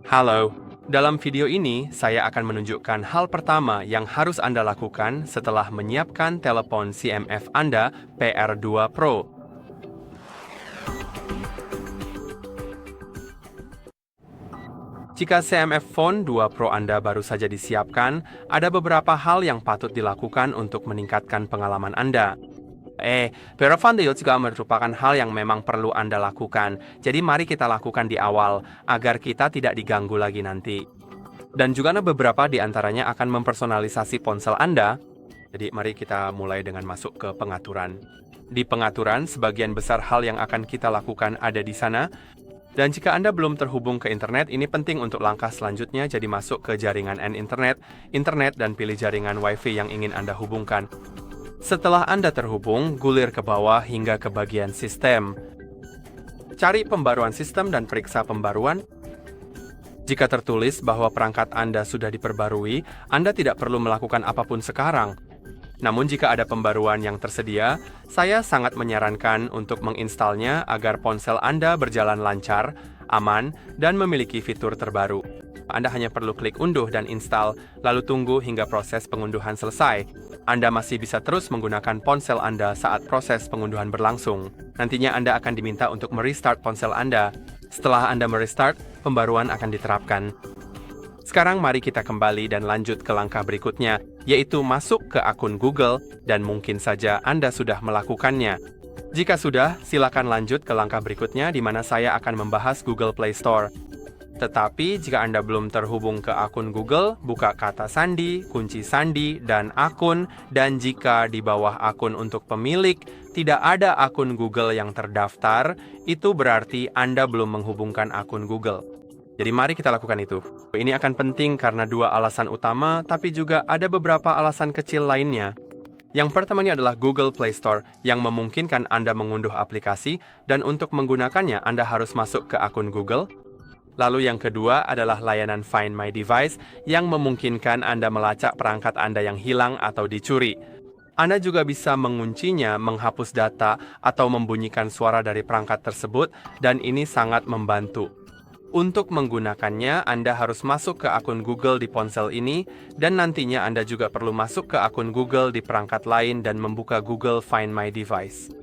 Halo, dalam video ini saya akan menunjukkan hal pertama yang harus Anda lakukan setelah menyiapkan telepon CMF Anda PR2 Pro. Jika CMF Phone 2 Pro Anda baru saja disiapkan, ada beberapa hal yang patut dilakukan untuk meningkatkan pengalaman Anda. Pero juga merupakan hal yang memang perlu Anda lakukan. Jadi mari kita lakukan di awal, agar kita tidak diganggu lagi nanti. Dan juga ada beberapa di antaranya akan mempersonalisasi ponsel Anda. Jadi mari kita mulai dengan masuk ke pengaturan. Di pengaturan, sebagian besar hal yang akan kita lakukan ada di sana. Dan jika Anda belum terhubung ke internet, ini penting untuk langkah selanjutnya, jadi masuk ke jaringan internet, dan pilih jaringan Wi-Fi yang ingin Anda hubungkan. Setelah Anda terhubung, gulir ke bawah hingga ke bagian sistem. Cari pembaruan sistem dan periksa pembaruan. Jika tertulis bahwa perangkat Anda sudah diperbarui, Anda tidak perlu melakukan apapun sekarang. Namun jika ada pembaruan yang tersedia, saya sangat menyarankan untuk menginstalnya agar ponsel Anda berjalan lancar, aman, dan memiliki fitur terbaru. Anda hanya perlu klik unduh dan install, lalu tunggu hingga proses pengunduhan selesai. Anda masih bisa terus menggunakan ponsel Anda saat proses pengunduhan berlangsung. Nantinya Anda akan diminta untuk merestart ponsel Anda. Setelah Anda merestart, pembaruan akan diterapkan. Sekarang mari kita kembali dan lanjut ke langkah berikutnya, yaitu masuk ke akun Google, dan mungkin saja Anda sudah melakukannya. Jika sudah, silakan lanjut ke langkah berikutnya di mana saya akan membahas Google Play Store. Tetapi jika Anda belum terhubung ke akun Google, buka kata sandi, kunci sandi, dan akun, dan jika di bawah akun untuk pemilik tidak ada akun Google yang terdaftar, itu berarti Anda belum menghubungkan akun Google. Jadi mari kita lakukan itu. Ini akan penting karena dua alasan utama, tapi juga ada beberapa alasan kecil lainnya. Yang pertamanya adalah Google Play Store yang memungkinkan Anda mengunduh aplikasi, dan untuk menggunakannya Anda harus masuk ke akun Google. Lalu yang kedua adalah layanan Find My Device yang memungkinkan Anda melacak perangkat Anda yang hilang atau dicuri. Anda juga bisa menguncinya, menghapus data, atau membunyikan suara dari perangkat tersebut, dan ini sangat membantu. Untuk menggunakannya, Anda harus masuk ke akun Google di ponsel ini, dan nantinya Anda juga perlu masuk ke akun Google di perangkat lain dan membuka Google Find My Device.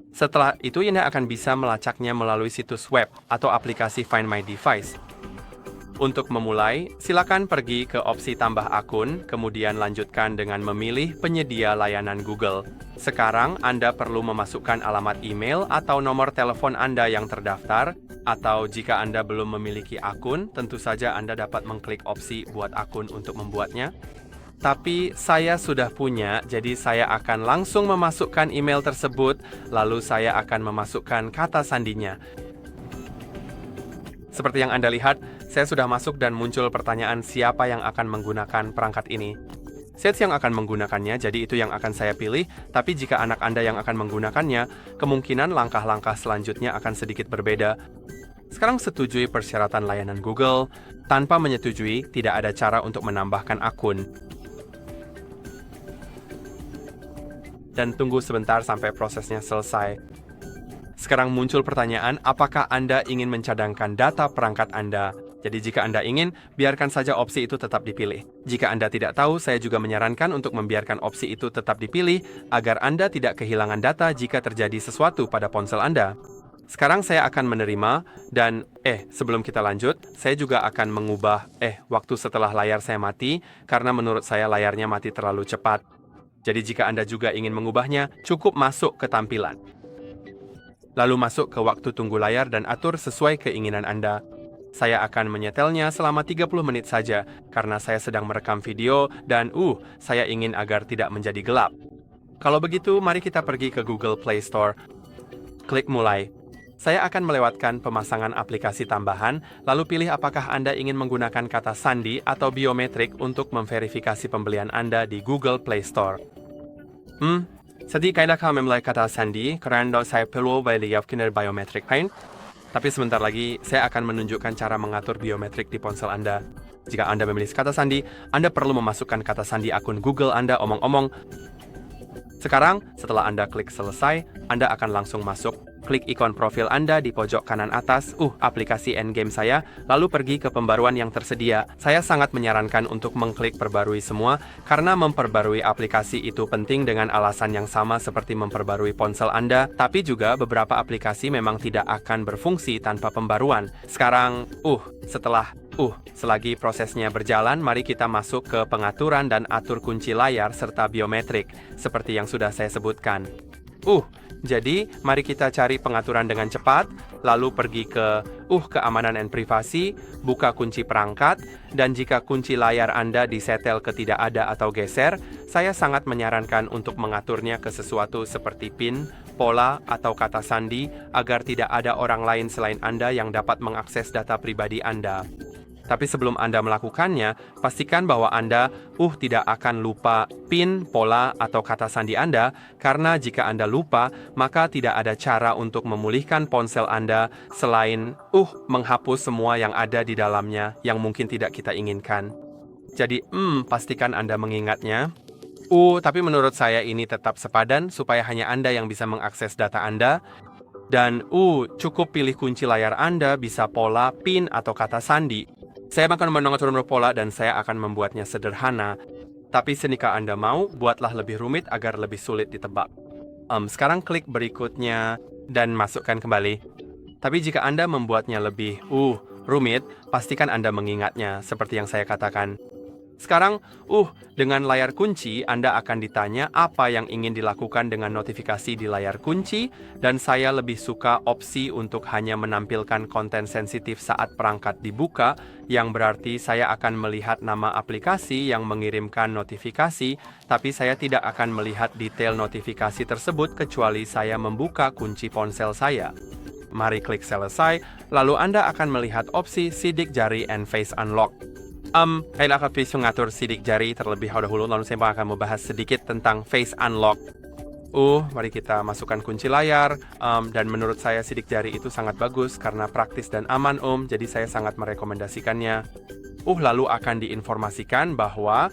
Setelah itu, Anda akan bisa melacaknya melalui situs web atau aplikasi Find My Device. Untuk memulai, silakan pergi ke opsi tambah akun, kemudian lanjutkan dengan memilih penyedia layanan Google. Sekarang, Anda perlu memasukkan alamat email atau nomor telepon Anda yang terdaftar, atau jika Anda belum memiliki akun, tentu saja Anda dapat mengklik opsi buat akun untuk membuatnya. Tapi saya sudah punya, jadi saya akan langsung memasukkan email tersebut, lalu saya akan memasukkan kata sandinya. Seperti yang Anda lihat, saya sudah masuk dan muncul pertanyaan siapa yang akan menggunakan perangkat ini. Saya yang akan menggunakannya, jadi itu yang akan saya pilih, tapi jika anak Anda yang akan menggunakannya, kemungkinan langkah-langkah selanjutnya akan sedikit berbeda. Sekarang setujui persyaratan layanan Google. Tanpa menyetujui, tidak ada cara untuk menambahkan akun. Dan tunggu sebentar sampai prosesnya selesai. Sekarang muncul pertanyaan, apakah Anda ingin mencadangkan data perangkat Anda? Jadi jika Anda ingin, biarkan saja opsi itu tetap dipilih. Jika Anda tidak tahu, saya juga menyarankan untuk membiarkan opsi itu tetap dipilih, agar Anda tidak kehilangan data jika terjadi sesuatu pada ponsel Anda. Sekarang saya akan menerima, dan sebelum kita lanjut, saya juga akan mengubah waktu setelah layar saya mati, karena menurut saya layarnya mati terlalu cepat. Jadi jika Anda juga ingin mengubahnya, cukup masuk ke tampilan. Lalu masuk ke waktu tunggu layar dan atur sesuai keinginan Anda. Saya akan menyetelnya selama 30 menit saja, karena saya sedang merekam video dan saya ingin agar tidak menjadi gelap. Kalau begitu, mari kita pergi ke Google Play Store. Klik mulai. Saya akan melewatkan pemasangan aplikasi tambahan, lalu pilih apakah Anda ingin menggunakan kata sandi atau biometrik untuk memverifikasi pembelian Anda di Google Play Store. Jadi kailangan memulai kata sandi karena saya perlu melihatkan biometrik pain. Tapi sebentar lagi, saya akan menunjukkan cara mengatur biometrik di ponsel Anda. Jika Anda memilih kata sandi, Anda perlu memasukkan kata sandi akun Google Anda omong-omong. Sekarang, setelah Anda klik selesai, Anda akan langsung masuk. klik ikon profil Anda di pojok kanan atas, aplikasi Endgame saya, lalu pergi ke pembaruan yang tersedia. Saya sangat menyarankan untuk mengklik perbarui semua, karena memperbarui aplikasi itu penting dengan alasan yang sama seperti memperbarui ponsel Anda, tapi juga beberapa aplikasi memang tidak akan berfungsi tanpa pembaruan. Sekarang, selagi prosesnya berjalan, mari kita masuk ke pengaturan dan atur kunci layar serta biometrik, seperti yang sudah saya sebutkan. Jadi, mari kita cari pengaturan dengan cepat, lalu pergi ke keamanan dan privasi, buka kunci perangkat, dan jika kunci layar Anda disetel ke tidak ada atau geser, saya sangat menyarankan untuk mengaturnya ke sesuatu seperti PIN, pola, atau kata sandi, agar tidak ada orang lain selain Anda yang dapat mengakses data pribadi Anda. Tapi sebelum Anda melakukannya, pastikan bahwa Anda tidak akan lupa PIN, pola, atau kata sandi Anda, karena jika Anda lupa, maka tidak ada cara untuk memulihkan ponsel Anda selain menghapus semua yang ada di dalamnya yang mungkin tidak kita inginkan. Jadi, pastikan Anda mengingatnya. Tapi menurut saya ini tetap sepadan supaya hanya Anda yang bisa mengakses data Anda. Dan cukup pilih kunci layar Anda bisa pola, PIN, atau kata sandi. Saya akan mengatur pola dan saya akan membuatnya sederhana. Tapi jika Anda mau, buatlah lebih rumit agar lebih sulit ditebak. Sekarang klik berikutnya dan masukkan kembali. Tapi jika Anda membuatnya lebih rumit, pastikan Anda mengingatnya, seperti yang saya katakan. Sekarang, dengan layar kunci, Anda akan ditanya apa yang ingin dilakukan dengan notifikasi di layar kunci, dan saya lebih suka opsi untuk hanya menampilkan konten sensitif saat perangkat dibuka, yang berarti saya akan melihat nama aplikasi yang mengirimkan notifikasi, tapi saya tidak akan melihat detail notifikasi tersebut kecuali saya membuka kunci ponsel saya. Mari klik selesai, lalu Anda akan melihat opsi sidik jari and face unlock. Saya akan mengatur sidik jari terlebih dahulu, lalu saya akan membahas sedikit tentang face unlock. Mari kita masukkan kunci layar, dan menurut saya sidik jari itu sangat bagus karena praktis dan aman, jadi saya sangat merekomendasikannya. Lalu akan diinformasikan bahwa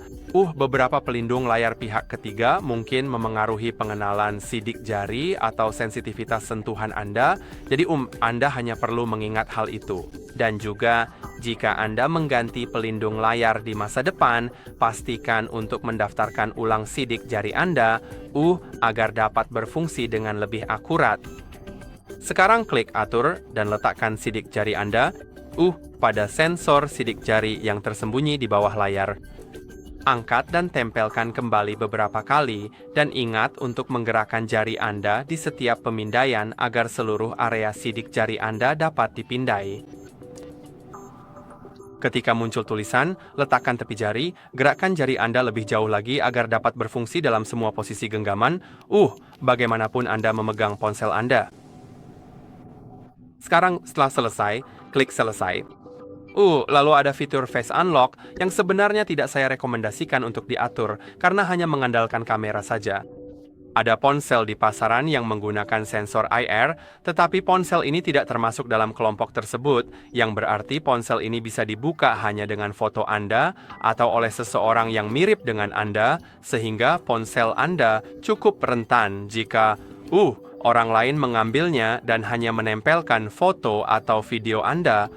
beberapa pelindung layar pihak ketiga mungkin memengaruhi pengenalan sidik jari atau sensitivitas sentuhan Anda, jadi Anda hanya perlu mengingat hal itu. Dan juga, jika Anda mengganti pelindung layar di masa depan, pastikan untuk mendaftarkan ulang sidik jari Anda, agar dapat berfungsi dengan lebih akurat. Sekarang klik atur dan letakkan sidik jari Anda, pada sensor sidik jari yang tersembunyi di bawah layar. Angkat dan tempelkan kembali beberapa kali, dan ingat untuk menggerakkan jari Anda di setiap pemindaian agar seluruh area sidik jari Anda dapat dipindai. Ketika muncul tulisan, letakkan tepi jari, gerakkan jari Anda lebih jauh lagi agar dapat berfungsi dalam semua posisi genggaman, bagaimanapun Anda memegang ponsel Anda. Sekarang, setelah selesai, klik selesai. Lalu ada fitur Face Unlock yang sebenarnya tidak saya rekomendasikan untuk diatur karena hanya mengandalkan kamera saja. Ada ponsel di pasaran yang menggunakan sensor IR, tetapi ponsel ini tidak termasuk dalam kelompok tersebut, yang berarti ponsel ini bisa dibuka hanya dengan foto Anda atau oleh seseorang yang mirip dengan Anda, sehingga ponsel Anda cukup rentan jika orang lain mengambilnya dan hanya menempelkan foto atau video Anda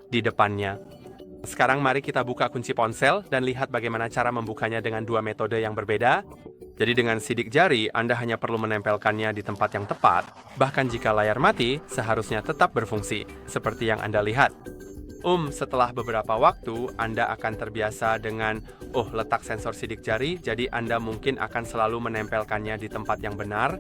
di depannya. Sekarang mari kita buka kunci ponsel dan lihat bagaimana cara membukanya dengan dua metode yang berbeda. Jadi dengan sidik jari, Anda hanya perlu menempelkannya di tempat yang tepat. Bahkan jika layar mati, seharusnya tetap berfungsi, seperti yang Anda lihat. Setelah beberapa waktu, Anda akan terbiasa dengan letak sensor sidik jari, jadi Anda mungkin akan selalu menempelkannya di tempat yang benar.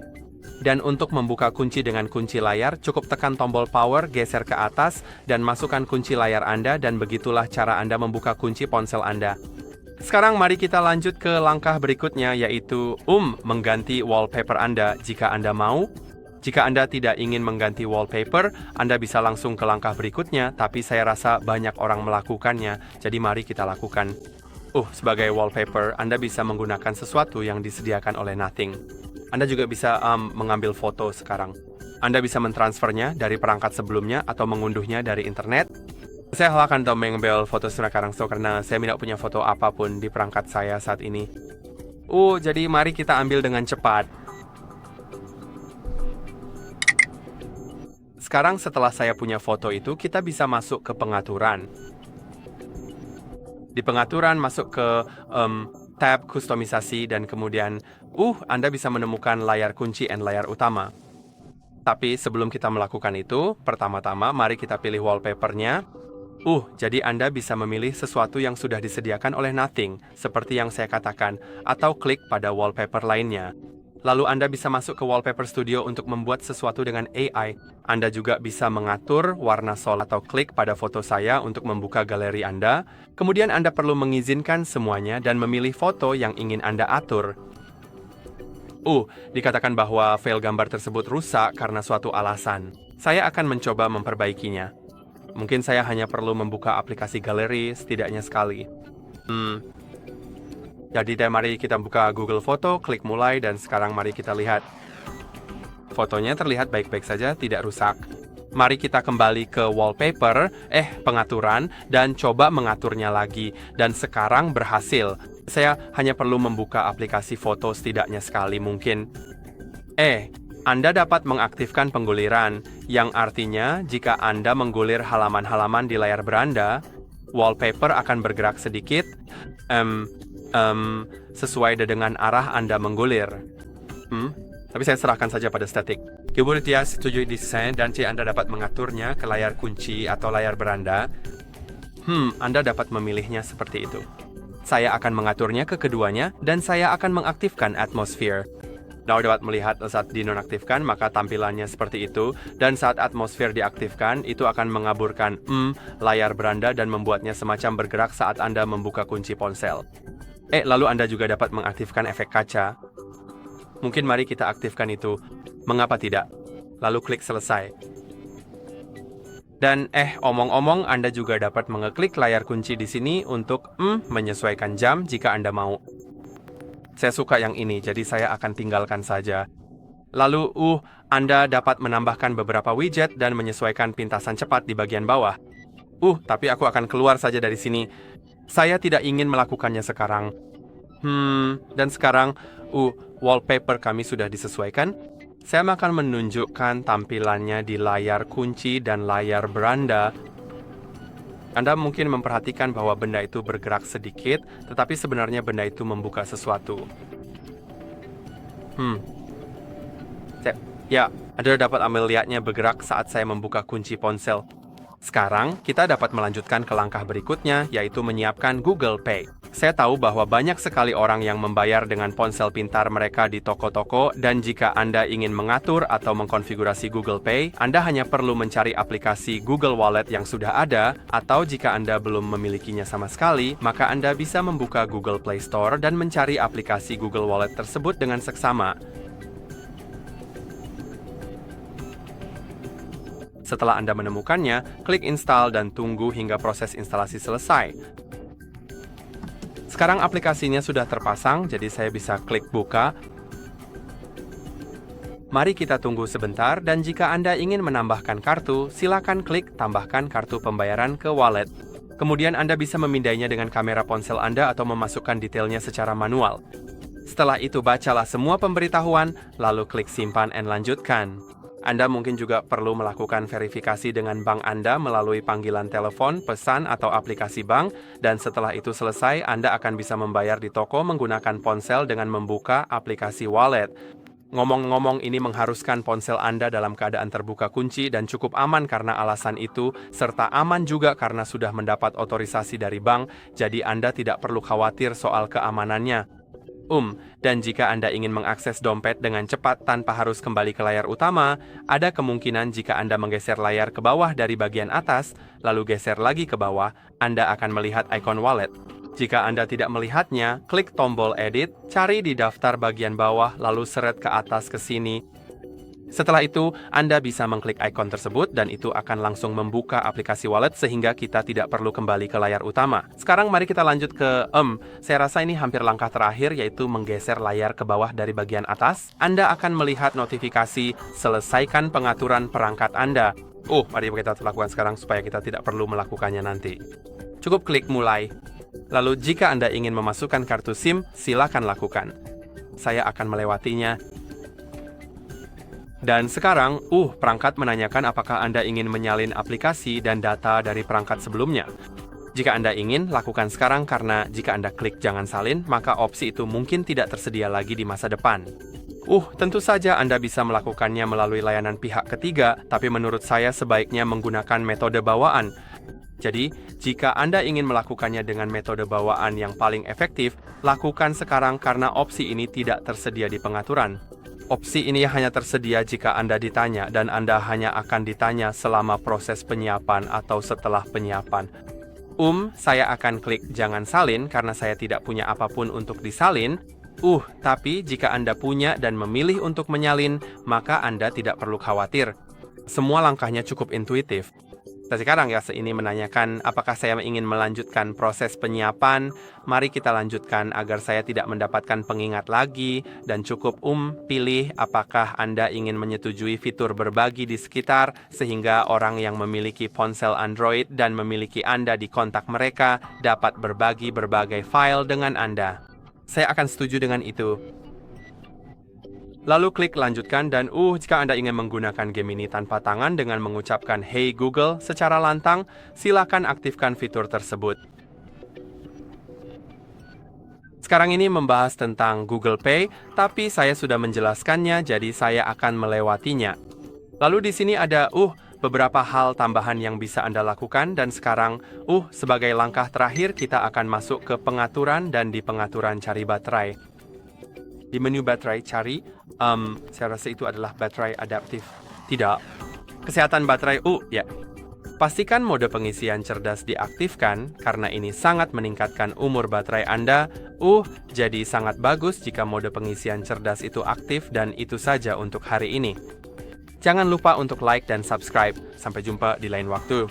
Dan untuk membuka kunci dengan kunci layar, cukup tekan tombol power, geser ke atas, dan masukkan kunci layar Anda, dan begitulah cara Anda membuka kunci ponsel Anda. Sekarang mari kita lanjut ke langkah berikutnya, yaitu mengganti wallpaper Anda jika Anda mau. Jika Anda tidak ingin mengganti wallpaper, Anda bisa langsung ke langkah berikutnya, tapi saya rasa banyak orang melakukannya, jadi mari kita lakukan. Sebagai wallpaper, Anda bisa menggunakan sesuatu yang disediakan oleh Nothing. Anda juga bisa mengambil foto sekarang. Anda bisa mentransfernya dari perangkat sebelumnya atau mengunduhnya dari internet. Saya akan mengambil foto sekarang karena saya tidak punya foto apapun di perangkat saya saat ini. Jadi mari kita ambil dengan cepat. Sekarang setelah saya punya foto itu, kita bisa masuk ke pengaturan. Di pengaturan masuk ke tab kustomisasi dan kemudian Anda bisa menemukan layar kunci dan layar utama. Tapi sebelum kita melakukan itu, pertama-tama mari kita pilih wallpaper-nya. Jadi Anda bisa memilih sesuatu yang sudah disediakan oleh Nothing, seperti yang saya katakan, atau klik pada wallpaper lainnya. Lalu Anda bisa masuk ke Wallpaper Studio untuk membuat sesuatu dengan AI. Anda juga bisa mengatur warna sol atau klik pada foto saya untuk membuka galeri Anda. Kemudian Anda perlu mengizinkan semuanya dan memilih foto yang ingin Anda atur. Dikatakan bahwa file gambar tersebut rusak karena suatu alasan. Saya akan mencoba memperbaikinya. Mungkin saya hanya perlu membuka aplikasi galeri setidaknya sekali. Jadi mari kita buka Google Foto, klik mulai, dan sekarang mari kita lihat. Fotonya terlihat baik-baik saja, tidak rusak. Mari kita kembali ke wallpaper, pengaturan, dan coba mengaturnya lagi. Dan sekarang berhasil. Saya hanya perlu membuka aplikasi foto setidaknya sekali mungkin. Anda dapat mengaktifkan pengguliran, yang artinya jika Anda menggulir halaman-halaman di layar beranda, wallpaper akan bergerak sedikit, sesuai dengan arah Anda menggulir. Tapi saya serahkan saja pada statik. Kemudian setujui desain dan Anda dapat mengaturnya ke layar kunci atau layar beranda. Anda dapat memilihnya seperti itu. Saya akan mengaturnya ke keduanya dan saya akan mengaktifkan atmosphere. Anda dapat melihat saat dinonaktifkan maka tampilannya seperti itu, dan saat atmosfer diaktifkan itu akan mengaburkan layar beranda dan membuatnya semacam bergerak saat Anda membuka kunci ponsel. Lalu Anda juga dapat mengaktifkan efek kaca. Mungkin mari kita aktifkan itu. Mengapa tidak? Lalu klik selesai. Dan omong-omong Anda juga dapat mengeklik layar kunci di sini untuk menyesuaikan jam jika Anda mau. Saya suka yang ini, jadi saya akan tinggalkan saja. Lalu Anda dapat menambahkan beberapa widget dan menyesuaikan pintasan cepat di bagian bawah. Tapi aku akan keluar saja dari sini. Saya tidak ingin melakukannya sekarang. Dan sekarang, wallpaper kami sudah disesuaikan. Saya akan menunjukkan tampilannya di layar kunci dan layar beranda. Anda mungkin memperhatikan bahwa benda itu bergerak sedikit, tetapi sebenarnya benda itu membuka sesuatu. Anda dapat ambil lihatnya bergerak saat saya membuka kunci ponsel. Sekarang, kita dapat melanjutkan ke langkah berikutnya, yaitu menyiapkan Google Pay. Saya tahu bahwa banyak sekali orang yang membayar dengan ponsel pintar mereka di toko-toko, dan jika Anda ingin mengatur atau mengkonfigurasi Google Pay, Anda hanya perlu mencari aplikasi Google Wallet yang sudah ada, atau jika Anda belum memilikinya sama sekali, maka Anda bisa membuka Google Play Store dan mencari aplikasi Google Wallet tersebut dengan seksama. Setelah Anda menemukannya, klik install dan tunggu hingga proses instalasi selesai. Sekarang aplikasinya sudah terpasang, jadi saya bisa klik buka. Mari kita tunggu sebentar, dan jika Anda ingin menambahkan kartu, silakan klik tambahkan kartu pembayaran ke wallet. Kemudian Anda bisa memindainya dengan kamera ponsel Anda atau memasukkan detailnya secara manual. Setelah itu bacalah semua pemberitahuan, lalu klik simpan dan lanjutkan. Anda mungkin juga perlu melakukan verifikasi dengan bank Anda melalui panggilan telepon, pesan, atau aplikasi bank, dan setelah itu selesai, Anda akan bisa membayar di toko menggunakan ponsel dengan membuka aplikasi wallet. Ngomong-ngomong, ini mengharuskan ponsel Anda dalam keadaan terbuka kunci dan cukup aman karena alasan itu, serta aman juga karena sudah mendapat otorisasi dari bank, jadi Anda tidak perlu khawatir soal keamanannya. Dan jika Anda ingin mengakses dompet dengan cepat tanpa harus kembali ke layar utama, ada kemungkinan jika Anda menggeser layar ke bawah dari bagian atas, lalu geser lagi ke bawah, Anda akan melihat ikon wallet. Jika Anda tidak melihatnya, klik tombol edit, cari di daftar bagian bawah, lalu seret ke atas ke sini. Setelah itu, Anda bisa mengklik ikon tersebut dan itu akan langsung membuka aplikasi wallet sehingga kita tidak perlu kembali ke layar utama. Sekarang mari kita lanjut ke saya rasa ini hampir langkah terakhir, yaitu menggeser layar ke bawah dari bagian atas. Anda akan melihat notifikasi selesaikan pengaturan perangkat Anda. Mari kita lakukan sekarang supaya kita tidak perlu melakukannya nanti. Cukup klik mulai. Lalu jika Anda ingin memasukkan kartu SIM, silakan lakukan. Saya akan melewatinya. Dan sekarang, perangkat menanyakan apakah Anda ingin menyalin aplikasi dan data dari perangkat sebelumnya. Jika Anda ingin, lakukan sekarang karena jika Anda klik jangan salin, maka opsi itu mungkin tidak tersedia lagi di masa depan. Tentu saja Anda bisa melakukannya melalui layanan pihak ketiga, tapi menurut saya sebaiknya menggunakan metode bawaan. Jadi, jika Anda ingin melakukannya dengan metode bawaan yang paling efektif, lakukan sekarang karena opsi ini tidak tersedia di pengaturan. Opsi ini hanya tersedia jika Anda ditanya dan Anda hanya akan ditanya selama proses penyiapan atau setelah penyiapan. Saya akan klik jangan salin karena saya tidak punya apapun untuk disalin. Tapi jika Anda punya dan memilih untuk menyalin, maka Anda tidak perlu khawatir. Semua langkahnya cukup intuitif. Sekarang ini menanyakan apakah saya ingin melanjutkan proses penyiapan. Mari kita lanjutkan agar saya tidak mendapatkan pengingat lagi. Dan cukup pilih apakah Anda ingin menyetujui fitur berbagi di sekitar sehingga orang yang memiliki ponsel Android dan memiliki Anda di kontak mereka dapat berbagi berbagai file dengan Anda. Saya akan setuju dengan itu. Lalu klik lanjutkan dan jika Anda ingin menggunakan game ini tanpa tangan dengan mengucapkan Hey Google secara lantang, silakan aktifkan fitur tersebut. Sekarang ini membahas tentang Google Pay, tapi saya sudah menjelaskannya jadi saya akan melewatinya. Lalu di sini ada beberapa hal tambahan yang bisa Anda lakukan dan sekarang sebagai langkah terakhir kita akan masuk ke pengaturan dan di pengaturan cari baterai. Di menu baterai cari, saya rasa itu adalah baterai adaptif. Tidak. Kesehatan baterai, ya. Pastikan mode pengisian cerdas diaktifkan, karena ini sangat meningkatkan umur baterai Anda. Jadi sangat bagus jika mode pengisian cerdas itu aktif dan itu saja untuk hari ini. Jangan lupa untuk like dan subscribe. Sampai jumpa di lain waktu.